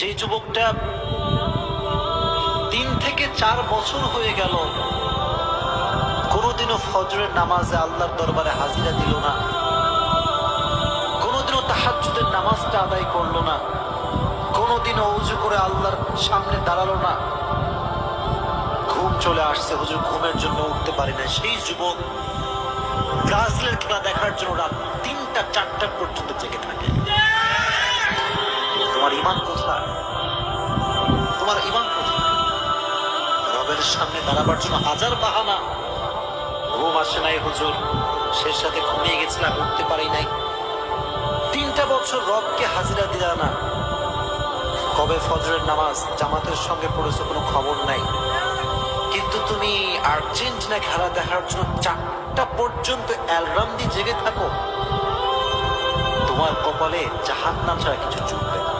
যে যুবকটা 3 থেকে 4 বছর হয়ে গেল কোনোদিনও ফজরের নামাজে আল্লাহর দরবারে হাজিরা দিল না, কোনোদিনও তাহাজ্জুদের নামাজটা আদায় করলো না, কোনোদিনও ওযু করে আল্লাহর সামনে দাঁড়ালো না, ঘুম চলে আসছে, হুজুর ঘুমের জন্য উঠতে পারি না, সেই যুবক ব্রাজিলের খেলা দেখার জন্য রাত 3টা 4টা পর্যন্ত জেগে থাকে। তোমার ঈমান কোথায়? তোমার ঈমান কোথায়? রবের সামনে দাঁড়াবার জন্য হাজার বাহানা। ঘুম আসে নাই হুজুর, শেষ রাতে ঘুমিয়ে গেছিলাম, উঠতে পারি নাই। 3টা বছর রবকে হাজিরা দিলা না। কবে ফজরের নামাজ জামাতের সঙ্গে পড়েছো কোনো খবর নাই, কিন্তু তুমি আর্জেন্টিনা খেলা দেখার জন্য 4টা পর্যন্ত অ্যালার্ম দিয়ে জেগে থাকো। তোমার কপালে জাহান্নাম ছাড়া কিছু জুটবে না।